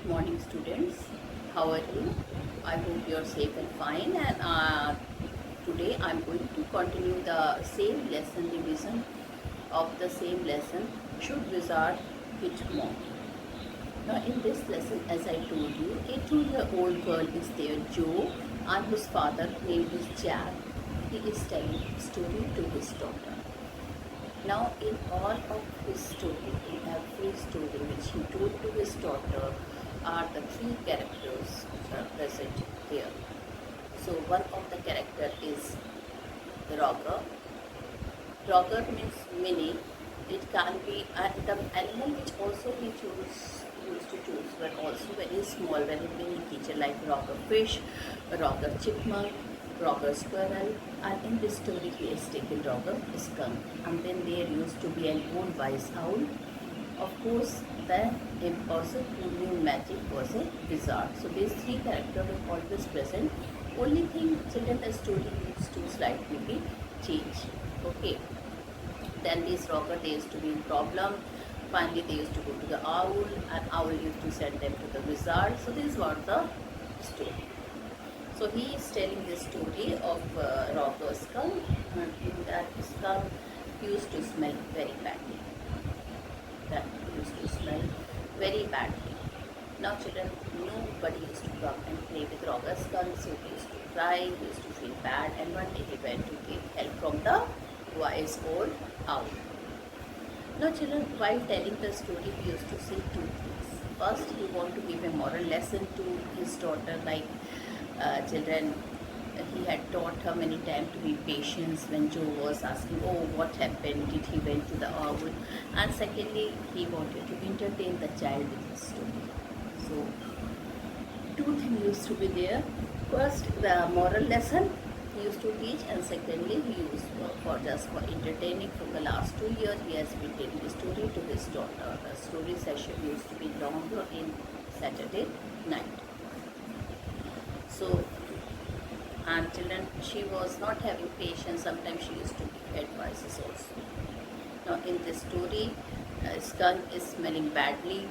Good morning, students. How are you? I hope you're safe and fine. And today I'm going to continue the same lesson revision of the same lesson. Should wizard hit monk? Now, in this lesson, as I told you, a 2-year-old girl is there, Joe, and whose father named is Jack. He is telling a story to his daughter. Now, in all of his story, in every story which he told to his daughter, are the three characters which are present here. So, one of the character is Roger. Roger means mini. It can be the animal which also he used to choose were also very small, very mini creature like Roger fish, Roger chipmunk, Roger squirrel, and in this story he is taken Roger skunk. And then there used to be an old wise owl. Of course, the person who knew magic was a wizard. So these three characters were always present. Only thing, children, the story needs to slightly be changed. Okay. Then these Roger, they used to be in problem. Finally, they used to go to the owl, and owl used to send them to the wizard. So this was the story. So he is telling the story of Roger skunk, and in that skunk used to smell very badly. That used to smell very badly. Now children, nobody used to come and play with Roger skunk, so he used to cry, he used to feel bad, and one day he went to get help from the wise old owl. Now children, while telling the story, he used to say two things. First, he wanted to give a moral lesson to his daughter, like children, he had taught her many times to be patient when Joe was asking, oh, what happened? Did he went to the owl? And secondly, he wanted to entertain the child with his story. So, two things used to be there. First, the moral lesson he used to teach, and secondly, he used for just for entertaining. For the last 2 years, he has been telling the story to his daughter. The story session used to be longer in Saturday night. So, and children, she was not having patience. Sometimes she used to give advices also. Now, in this story, skunk is smelling badly.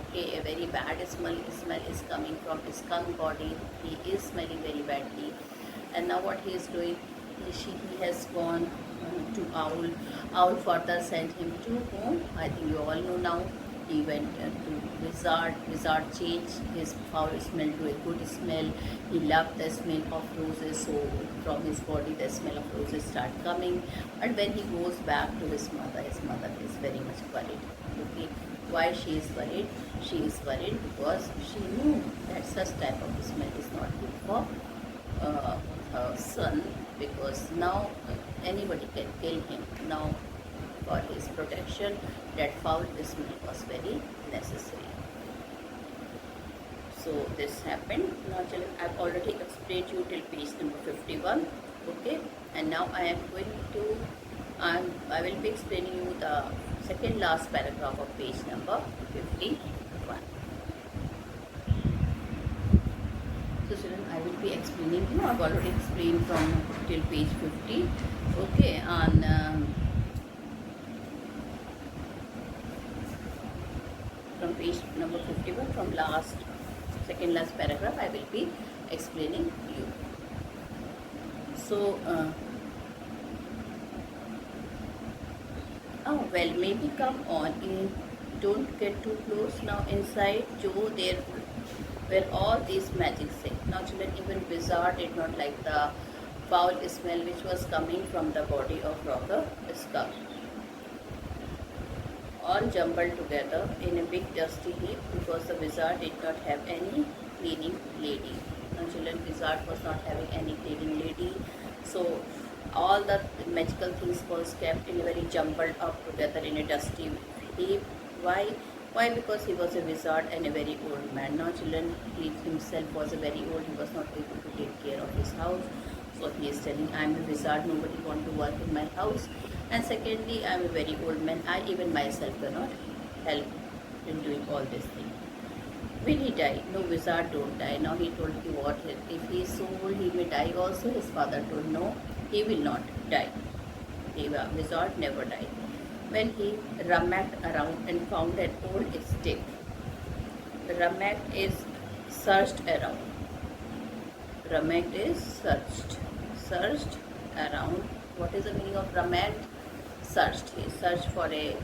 Okay, a very bad smell is coming from his skunk body. He is smelling very badly. And now what he is doing, he has gone to owl. Owl further sent him to whom? I think you all know now. He went to wizard. Wizard changed his foul smell to a good smell. He loved the smell of roses, so from his body the smell of roses start coming. And when he goes back to his mother is very much worried. Okay, why she is worried? She is worried because she knew that such type of smell is not good for her son, because now anybody can kill him. Now, for his protection, that foul smell was very necessary. So this happened. Now children, I've already explained you till page number 51. Okay, and now I am going to, I will be explaining you the second last paragraph of page number 51. So children, I will be explaining you. I've already explained from till page 50. Okay, and from page number 51, from second last paragraph, I will be explaining you. So, oh well, maybe come on in. Don't get too close. Now inside Joe, there were all these magic things. Now children, even wizard did not like the foul smell which was coming from the body of Roger skunk. All jumbled together in a big dusty heap because the wizard did not have any cleaning lady. Now children, wizard was not having any cleaning lady, so all the magical things was kept in a very jumbled up together in a dusty heap. Why? Why? Because he was a wizard and a very old man. Now children, he himself was a very old, he was not able to take care of his house. So he is telling, I am a wizard, nobody want to work in my house. And secondly, I am a very old man, I even myself cannot help in doing all these things. Will he die? No, wizard don't die. Now he told you what, if he is so old, he may die also. His father told, no, he will not die. The wizard never died. When he rummaged around and found an old stick Ramek is searched around. Ramek is searched. Searched around. What is the meaning of Ramek? Searched. He searched for a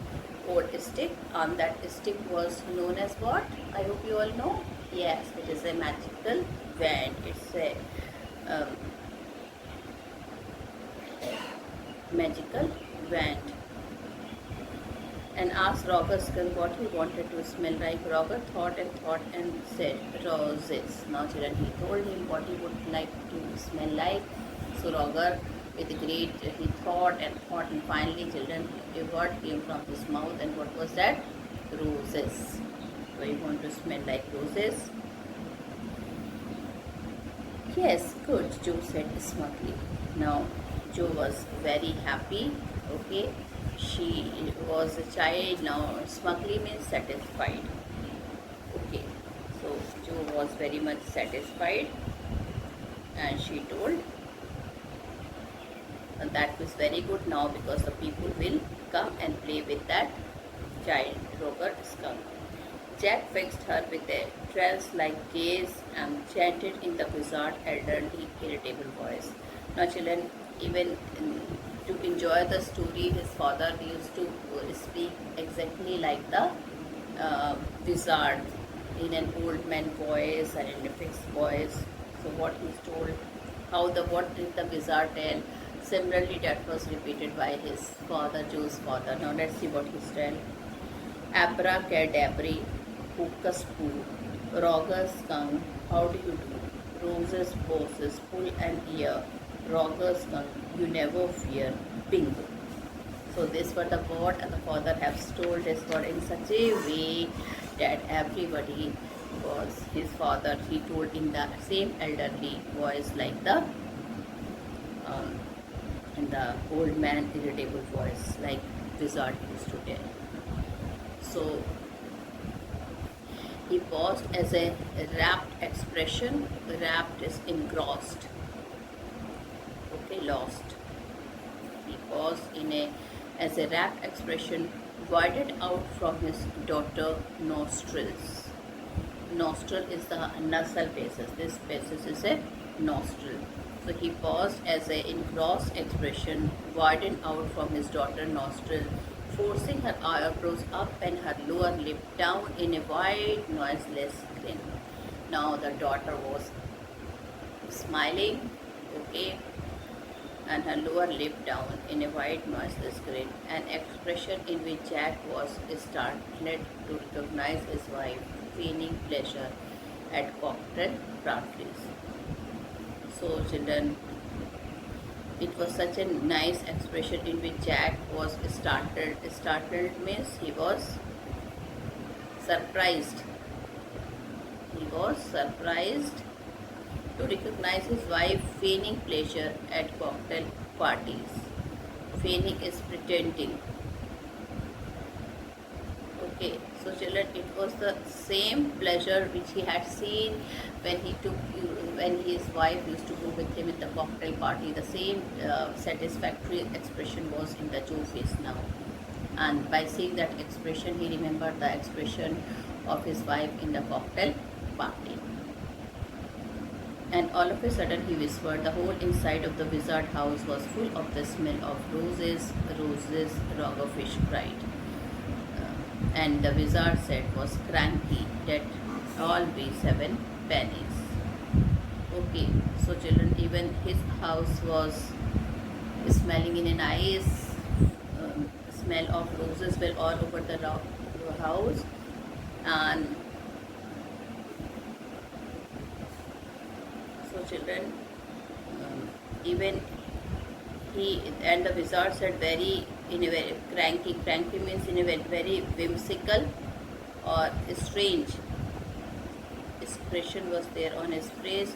old stick, and that stick was known as what? I hope you all know. Yes, it is a magical wand. It's a um, magical wand. And asked Roger Skunk what he wanted to smell like. Roger thought and said roses. Now children, he told him what he would like to smell like. So Roger, with great, he thought, and finally children, a word came from his mouth, and what was that? Roses. So you want to smell like roses? Yes, good, Joe said smugly. Now Joe was very happy. Okay, she was a child. Now smugly means satisfied. Okay, so Joe was very much satisfied, and she told that was very good now because the people will come and play with that child, Roger Skunk. Jack fixed her with a trance-like gaze and chanted in the wizard elderly, irritable voice. Now children, even to enjoy the story, his father used to speak exactly like the wizard in an old man voice and in a fixed voice. So what he's told, what did the wizard tell? Similarly, that was repeated by his father, Joe's father. Now let's see what he's told. Abracadabra, hocus poo, Roger Skunk, how do you do? Roses, bosses, pull an ear, Roger Skunk, you never fear, bingo. So this were the word, and the father has told his word in such a way that everybody was his father. He told in the same elderly voice like the um, in the old man irritable voice like wizard used to tell. So he paused as a rapt expression. Rapt is engrossed. Okay, lost. He paused in a as a rapt expression widened out from his daughter nostrils. Nostril is the nasal basis. This basis is a nostril. So he paused as a engrossed expression widened out from his daughter nostril, forcing her eyebrows up and her lower lip down in a wide, noiseless grin. Now the daughter was smiling, okay, and her lower lip down in a wide, noiseless grin, an expression in which Jack was startled to recognize his wife, feigning pleasure at cocktail parties. So, children, it was such a nice expression in which Jack was startled. Startled means he was surprised. He was surprised to recognize his wife feigning pleasure at cocktail parties. Feigning is pretending. Okay, so children, it was the same pleasure which he had seen when his wife used to go with him in the cocktail party. The same satisfactory expression was in the Joe face now, and by seeing that expression, he remembered the expression of his wife in the cocktail party. And all of a sudden he whispered, the whole inside of the wizard house was full of the smell of roses, roses, Rogerfish cried. And the wizard said was cranky, that all be 7 pennies. Okay, so children, even his house was smelling in a nice smell of roses were all over the house, and so children, even he and the wizard said very in a very cranky means in a very, very whimsical or strange expression was there on his face,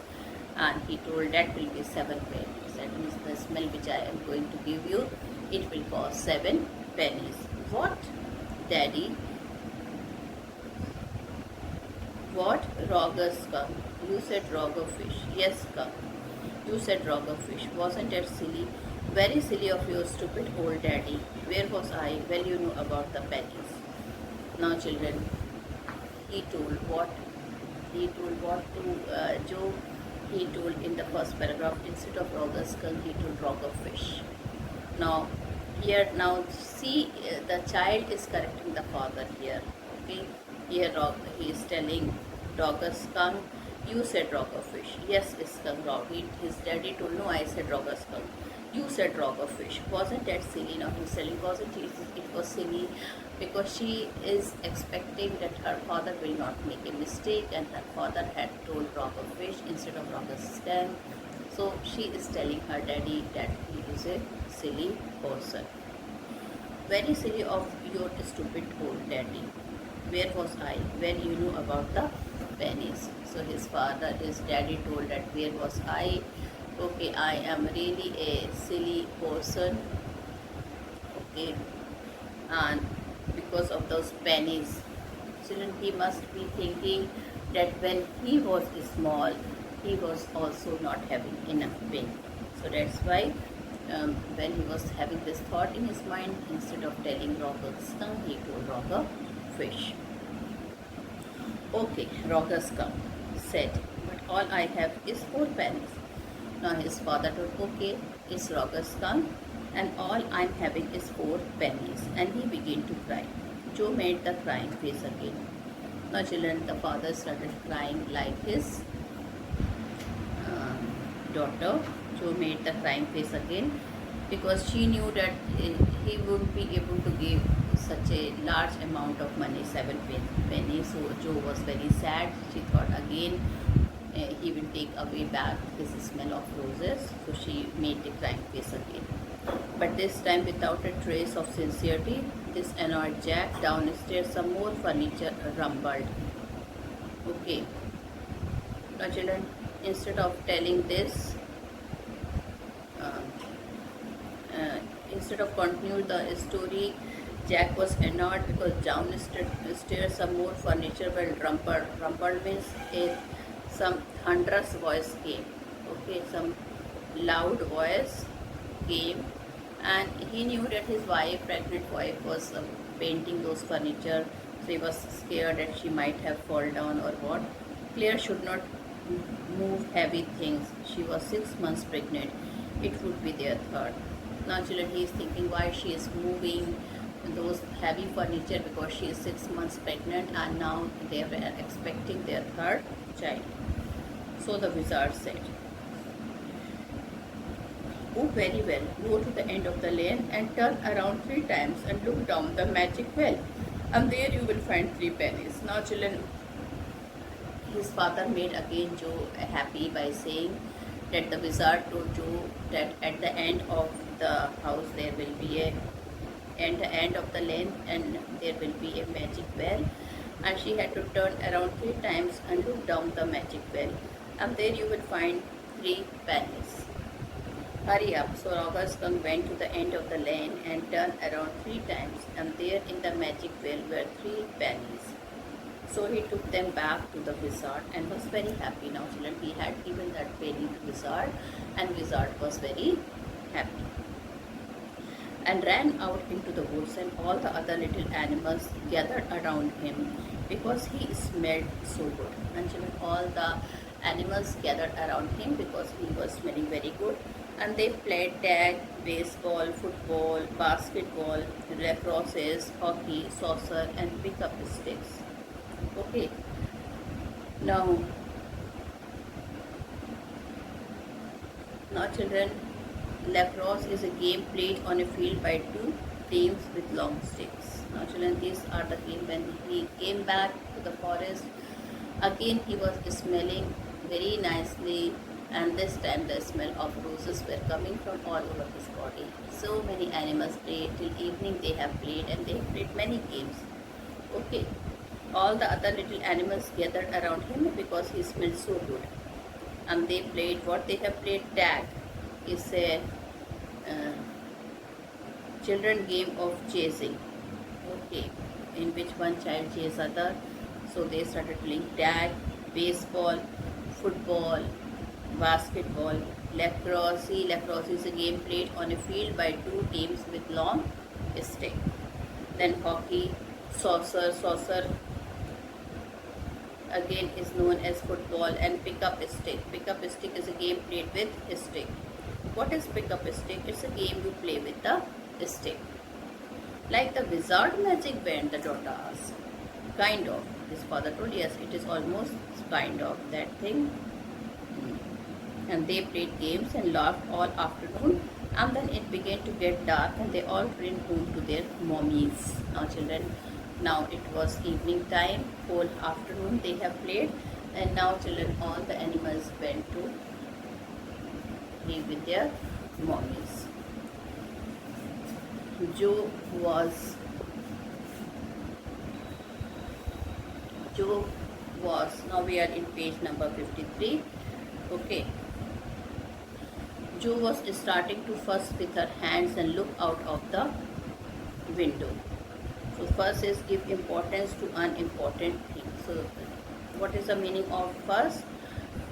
and he told that will be 7 pennies. That means the smell which I am going to give you, it will cost 7 pennies. What, daddy? What? Roger Skunk. You said Rogerfish. Yes, Skunk. You said Rogerfish. Wasn't that silly? Very silly of you, stupid old daddy. Where was I? Well, you know about the pennies. Now, children, he told what to Joe. He told in the first paragraph, instead of Roger skunk, he told Roger fish. Now, here, now see, the child is correcting the father here. Okay, here he is telling Roger skunk. You said Roger fish. Yes, it's skunk. His daddy told, no, I said Roger skunk. You said Roger fish. Wasn't that silly? Now he's telling, wasn't it? It was silly because she is expecting that her father will not make a mistake, and her father had told Roger fish instead of Roger skunk. So she is telling her daddy that he is a silly person. Very silly of your stupid old daddy. Where was I when you knew about the pennies? So his daddy told that where was I? Okay, I am really a silly person. Okay, and because of those pennies, children, he must be thinking that when he was small, he was also not having enough pay. So that's why when he was having this thought in his mind, instead of telling Roger skunk, he told Roger fish. Okay, Roger skunk said, but all I have is 4 pennies. Now his father told, okay, it's Roger skunk, and all I'm having is 4 pennies. And he began to cry. Joe made the crying face again. Now children, the father started crying like his daughter. Joe made the crying face again because she knew that he wouldn't be able to give such a large amount of money, 7 pennies. So Joe was very sad. She thought again he will take away back his smell of roses. So she made the crying face again. But this time without a trace of sincerity, this annoyed Jack. Downstairs some more furniture rumbled. Okay. Now children, instead of telling this, instead of continue the story, Jack was annoyed because downstairs some more furniture were rumbled. Rumbled means some thunderous voice came. Okay, some loud voice came, and he knew that his pregnant wife, was painting those furniture. So he was scared that she might have fallen down or what. Claire should not move heavy things. She was 6 months pregnant. It would be their third. Now children, he is thinking why she is moving those heavy furniture, because she is 6 months pregnant and now they were expecting their third child. So the wizard said, "Oh, very well, go to the end of the lane and turn around 3 times and look down the magic well, and there you will find 3 pennies. Now children, his father made again Joe happy by saying that the wizard told Joe that at the end of the house there will be at the end of the lane and there will be a magic well, and she had to turn around 3 times and look down the magic well, and there you will find 3 pennies. Hurry up." So Roger skunk went to the end of the lane and turned around 3 times, and there in the magic well were 3 pennies. So he took them back to the wizard and was very happy. Now children, he had given that penny to wizard, and wizard was very happy and ran out into the woods, and all the other little animals gathered around him because he smelled so good. And children, all the animals gathered around him because he was smelling very good, and they played tag, baseball, football, basketball, lacrosse, hockey, saucer, and pick up sticks. Okay. Now children, lacrosse is a game played on a field by 2 teams with long sticks. Now children, these are the game. When he came back to the forest, again he was smelling very nicely, and this time the smell of roses were coming from all over his body. So many animals played till evening. They have played, and they have played many games. Okay. All the other little animals gathered around him because he smelled so good, and they played what they have played. Tag is a children game of chasing. Okay, in which one child chases other. So they started playing tag, baseball, football, basketball, lacrosse. Lacrosse is a game played on a field by 2 teams with long stick. Then hockey, saucer again is known as football, and pick up a stick. Pick up a stick is a game played with a stick. What is pick up a stick? It's a game you play with the stick. Like the wizard magic band, the daughter asked. Kind of. His father told, yes, it is almost kind of that thing. And they played games and laughed all afternoon, and then it began to get dark and they all ran home to their mommies. Now children, now it was evening time, whole afternoon they have played, and now children, all the animals went to be with their mommies. Joe was now we are in page number 53. Okay. Jo was starting to fuss with her hands and look out of the window. So fuss is give importance to unimportant things. So what is the meaning of fuss?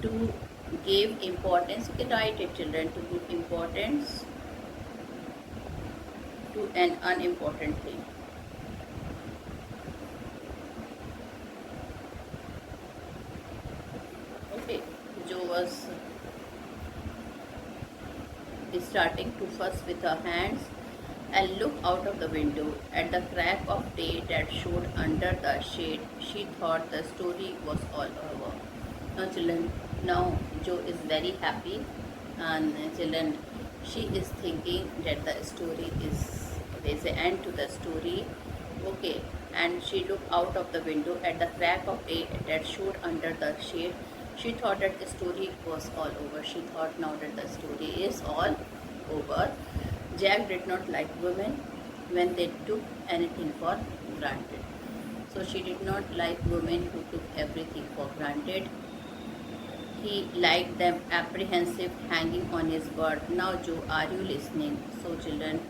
To give importance. You can write it, children. To give importance to an unimportant thing. Okay. Jo was starting to fuss with her hands and look out of the window at the crack of day that showed under the shade. She thought the story was all over. Now children, now Jo is very happy, and children, she is thinking that the story is, there's an end to the story. Okay, and she looked out of the window at the crack of day that showed under the shade. She thought that the story was all over. She thought now that the story is all over. Jack did not like women when they took anything for granted. So she did not like women who took everything for granted. He liked them apprehensive, hanging on his word. Now Jo, are you listening? So children,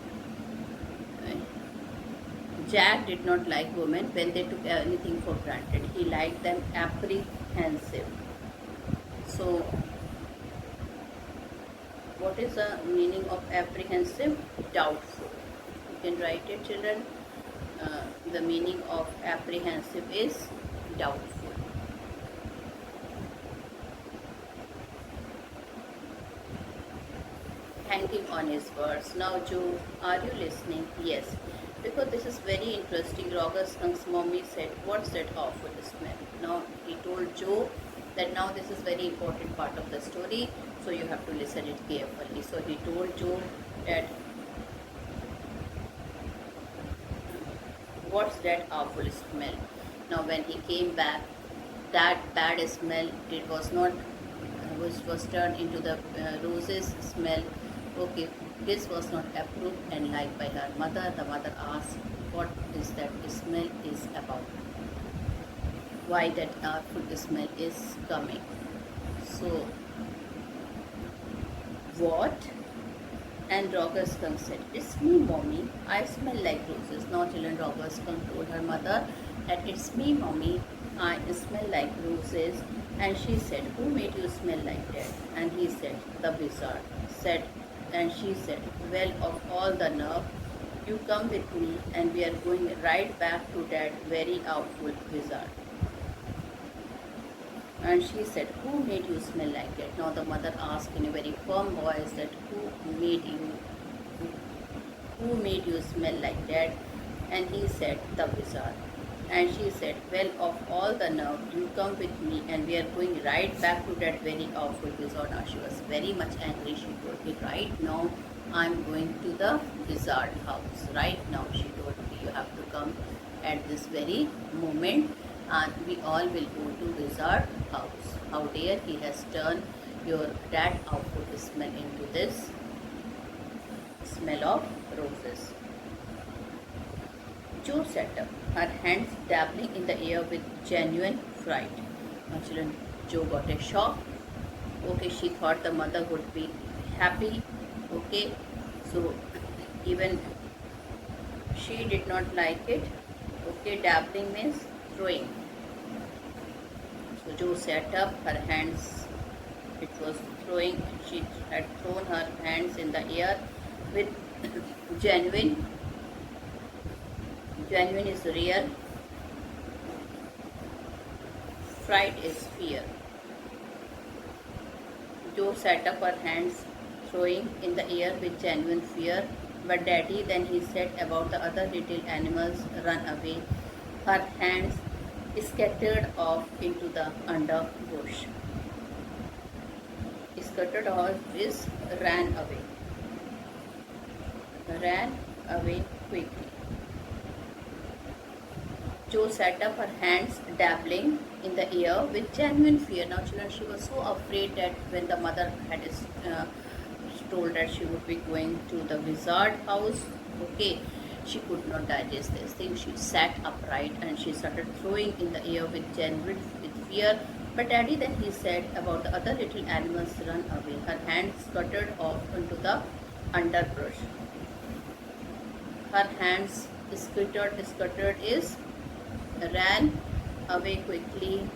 Jack did not like women when they took anything for granted. He liked them apprehensive. So, what is the meaning of apprehensive? Doubtful. You can write it, children. The meaning of apprehensive is doubtful. Hanging on his words. Now, Jo, are you listening? Yes. Because this is very interesting. Roger Skunk's mommy said, what's that awful smell? Now, he told Jo that now this is very important part of the story, so you have to listen it carefully. So he told Jo that what's that awful smell? Now when he came back, that bad smell, it was not was turned into the roses smell. Okay, this was not approved and liked by her mother. The mother asked, what is that smell is about? Why that awful smell is coming? So, what? And Roger Skunk said, it's me, mommy. I smell like roses. Now, children, Roger Skunk told her mother that it's me, mommy. I smell like roses. And she said, who made you smell like that? And he said, the wizard. And she said, well, of all the nerve, you come with me and we are going right back to that very awful wizard. And she said, who made you smell like that? Now the mother asked in a very firm voice that who made you smell like that? And he said, the wizard. And she said, well, of all the nerve, you come with me and we are going right back to that very awful wizard. Now she was very much angry. She told me, right now I'm going to the wizard house. Right now, she told me, you have to come at this very moment and we all will go to wizard house. How dare he has turned that awful smell into this smell of roses. Jo sat up, her hands dabbling in the air with genuine fright. Now children, Jo got a shock. Okay, she thought the mother would be happy. Okay, so even she did not like it. Okay, dabbling means throwing. So Jo sat up, her hands, it was throwing, she had thrown her hands in the air with genuine is real, Fright is fear. Jo set up her hands, throwing in the air with genuine fear. But Daddy, then he said about the other little animals, run away. Her hands scattered off into the underbush. Scattered off is ran away. Ran away quickly. Jo set up her hands, dabbling in the air with genuine fear. Now, children, she was so afraid that when the mother had told that she would be going to the wizard house, okay, she could not digest this thing. She sat upright and she started throwing in the air with genuine fear. But Daddy, then he said about the other little animals, run away. Her hands scuttered off into the underbrush. Her hands scuttered is ran away quickly,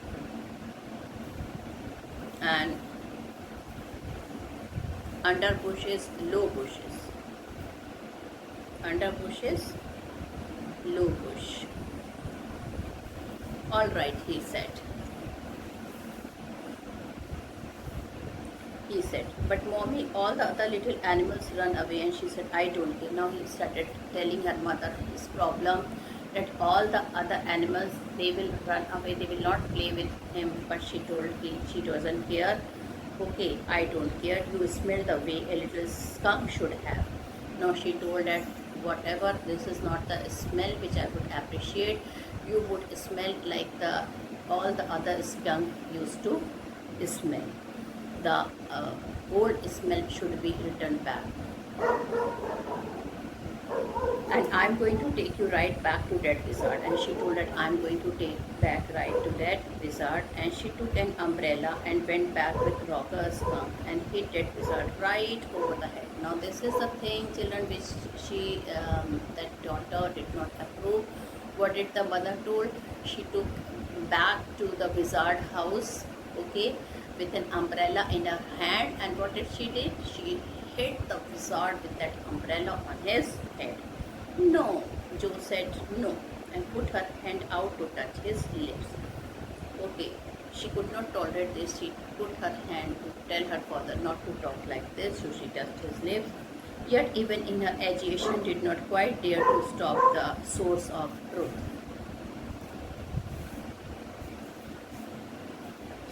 and under bushes, low bushes. Under bushes, low bush. All right, he said. He said, but mommy, all the other little animals run away. And she said, I don't care. Now he started telling her mother his problem, that all the other animals, they will run away, they will not play with him. But she told him she doesn't care. Okay, I don't care. You smell the way a little skunk should have. Now she told that whatever, this is not the smell which I would appreciate. You would smell like the all the other skunk used to smell. The old smell should be returned back. And I'm going to take you right back to that wizard. And she told that I'm going to take back right to that wizard. And she took an umbrella and went back with Roger's skunk and hit that wizard right over the head. Now this is the thing, children, which she, that daughter did not approve. What did the mother told? She took back to the wizard house, okay, with an umbrella in her hand. And what did she did? She hit the wizard with that umbrella on his head. No, Jo said no and put her hand out to touch his lips. Okay, she could not tolerate this. She put her hand to tell her father not to talk like this, so she touched his lips. Yet even in her agitation did not quite dare to stop the source of truth.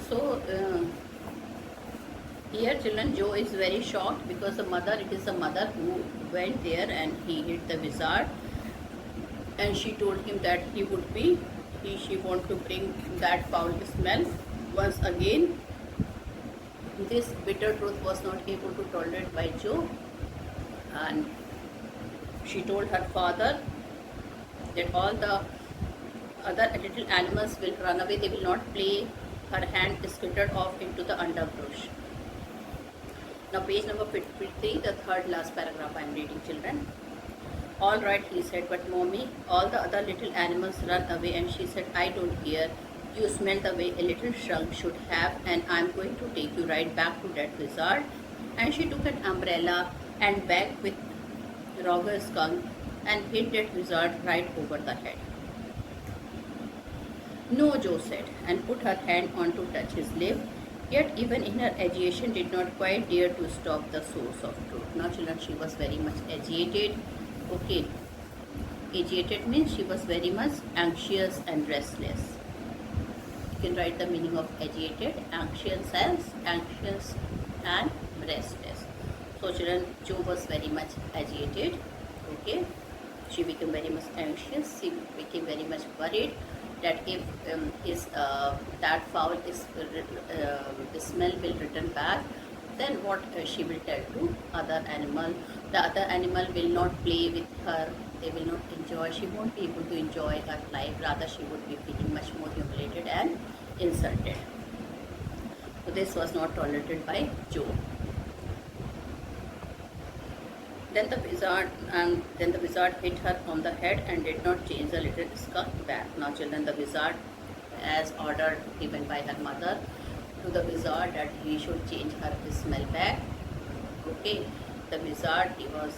So, here children, Jo is very shocked because the mother, it is the mother who went there and he hit the wizard, and she told him that he would be, she want to bring that foul smell once again. This bitter truth was not able to tolerate by Jo, and she told her father that all the other little animals will run away, they will not play. Her hand scattered off into the underbrush. Now page number 53, the third last paragraph I am reading, children. All right, he said, but mommy, all the other little animals run away. And she said, I don't care. You smell the way a little shrunk should have, and I'm going to take you right back to that wizard. And she took an umbrella and bag with Roger's skunk and hit that wizard right over the head. No, Jo said, and put her hand on to touch his lip. Yet even in her agitation did not quite dare to stop the source of truth. Now children, she was very much agitated. Okay, agitated means she was very much anxious and restless. You can write the meaning of agitated, anxious and restless. So children, Jo was very much agitated. Okay, she became very much anxious. She became very much worried that if that foul smell will return back, then what she will tell to other animal. The other animal will not play with her, they will not enjoy, she won't be able to enjoy her life, rather she would be feeling much more humiliated and insulted. So this was not tolerated by Jo. Then the wizard hit her on the head and did not change the little skunk back. Now children, the wizard, as ordered given by her mother to the wizard that he should change her smell back. Okay, the wizard,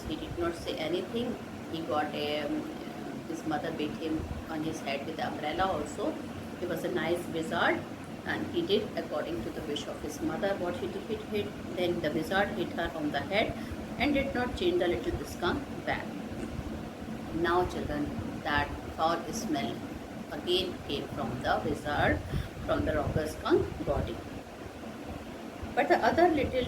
he did not say anything. He got his mother beat him on his head with the umbrella also. He was a nice wizard. and he did according to the wish of his mother. What he did, then the wizard hit her on the head and did not change the little skunk back. Now children, that foul smell again came from the wizard, from the rocker skunk body. But the other little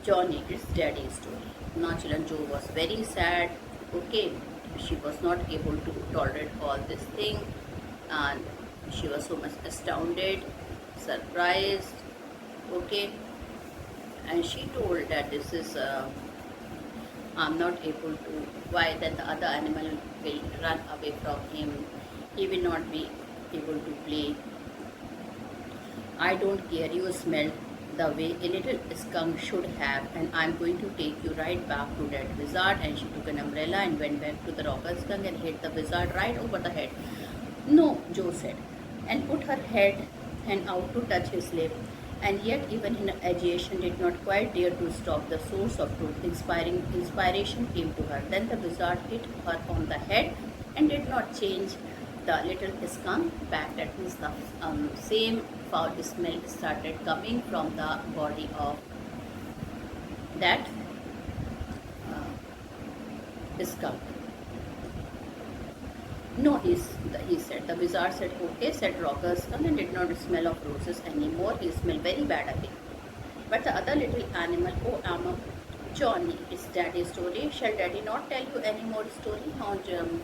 Johnny, it's daddy's story. Now children, Joe was very sad. Okay, she was not able to tolerate all this thing, and she was so much astounded, surprised. Okay, and she told that this is I'm not able to. Why? Then the other animal will run away from him. He will not be able to play. I don't care. You smell the way a little skunk should have, and I'm going to take you right back to that wizard. And she took an umbrella and went back to the rocker skunk and hit the wizard right over the head. No, Joe said, and put her head and out to touch his lip. And yet, even in agitation, did not quite dare to stop the source of truth. Inspiration came to her. Then the wizard hit her on the head and did not change the little skunk back. That means the same foul smell started coming from the body of that skunk. No, he said. The wizard said, okay, said rocker skunk, and did not smell of roses anymore. He smelled very bad again. But the other little animal, Johnny, it's daddy's story. Shall daddy not tell you any more story? How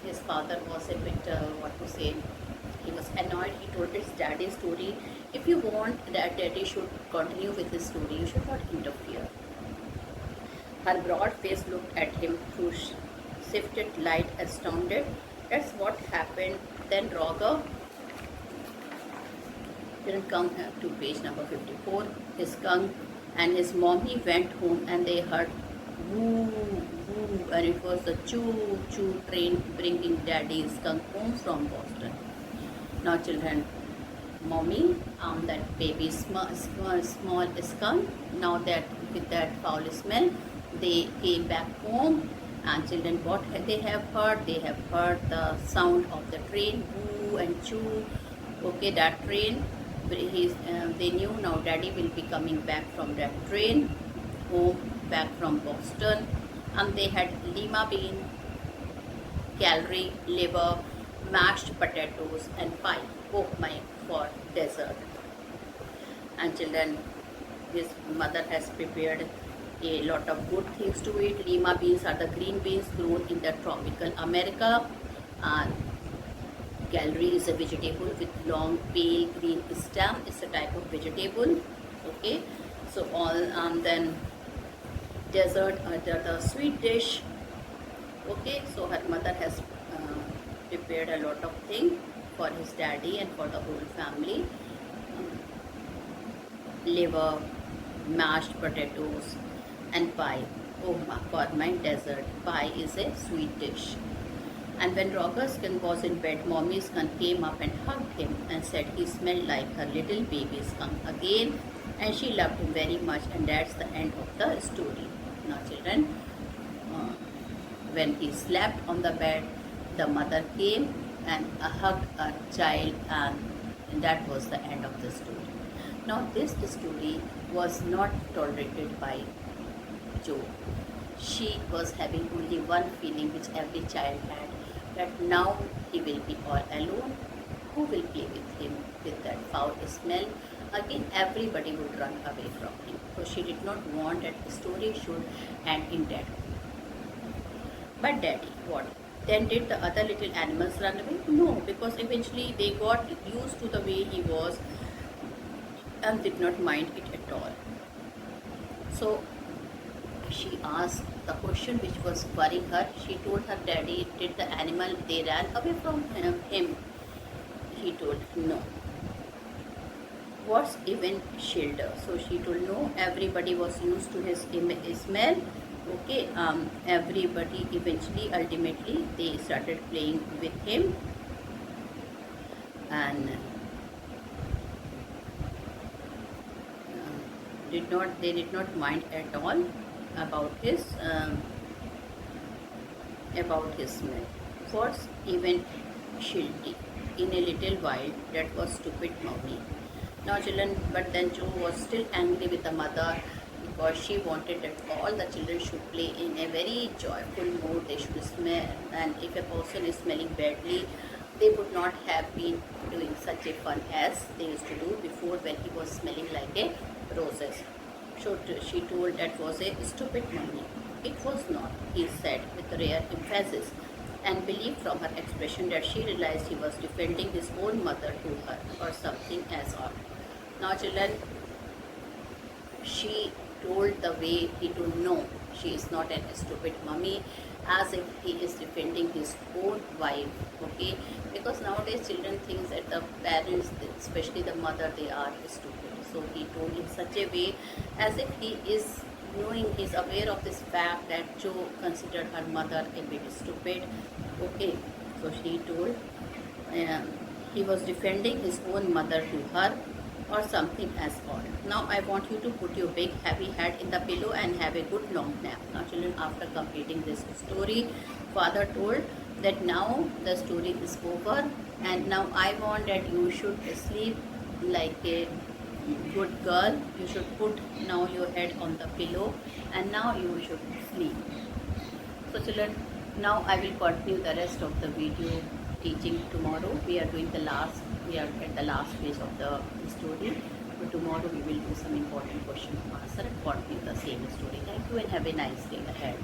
his father was a bit, what to say, he was annoyed. He told his daddy's story. If you want that daddy should continue with his story, you should not interfere. Her broad face looked at him through shifted light, astounded. That's what happened. Then Roger didn't come to page number 54. His skunk and his mommy went home and they heard woo, woo, and it was the choo choo train bringing daddy's skunk home from Boston. Now children, mommy, that baby small skunk, now that with that foul smell, they came back home. And children, what they have heard? They have heard the sound of the train, woo and choo. Okay, that train. They knew now daddy will be coming back from that train, home back from Boston. And they had lima bean, celery, liver, mashed potatoes and pie. Oh my, for dessert. And children, his mother has prepared a lot of good things to eat. Lima beans are the green beans grown in the tropical America. Celery is a vegetable with long pale green stem. It's a type of vegetable. Okay, so all then dessert, the sweet dish. Okay, so her mother has prepared a lot of things for his daddy and for the whole family. Liver, mashed potatoes and pie. Oh, for my dessert, pie is a sweet dish. And when Roger skunk was in bed, mommy skunk came up and hugged him and said he smelled like her little baby skunk again, and she loved him very much. And that's the end of the story. Now children, when he slept on the bed, the mother came and hugged her child, and that was the end of the story. Now this story was not tolerated by Joe. She was having only one feeling which every child had, that now he will be all alone. Who will play with him with that foul smell? Again, everybody would run away from him. So she did not want that the story should end in death. But daddy, what? Then did the other little animals run away? No, because eventually they got used to the way he was and did not mind it at all. So she asked the question which was worrying her. She told her daddy, did the animal, they ran away from him? He told no. What's even Schilder? So she told no, everybody was used to his smell. Okay, everybody eventually, ultimately, they started playing with him, and they did not mind at all about his smell. What's even Schildy? in a little while. That was stupid, mommy. Now children, but then Joe was still angry with the mother because she wanted that all the children should play in a very joyful mood. They should smell, and if a person is smelling badly, they would not have been doing such a fun as they used to do before when he was smelling like a roses. So she told that was a stupid mommy. It was not, he said with rare emphasis, and believed from her expression that she realized he was defending his own mother to her or something as odd. Now children, she told the way he told no, she is not a stupid mummy, as if he is defending his own wife. Okay, because nowadays children think that the parents, especially the mother, they are stupid. So he told in such a way as if he is knowing, he is aware of this fact that Joe considered her mother a bit stupid. Okay, so she told he was defending his own mother to her or something as odd. Now I want you to put your big heavy head in the pillow and have a good long nap. Now children, after completing this story, father told that now the story is over and now I want that you should sleep like a good girl. You should put now your head on the pillow and now you should sleep. So children, now I will continue the rest of the video teaching tomorrow. We are at the last page of the story. But tomorrow we will do some important question and answer and continue the same story. Thank you and have a nice day ahead.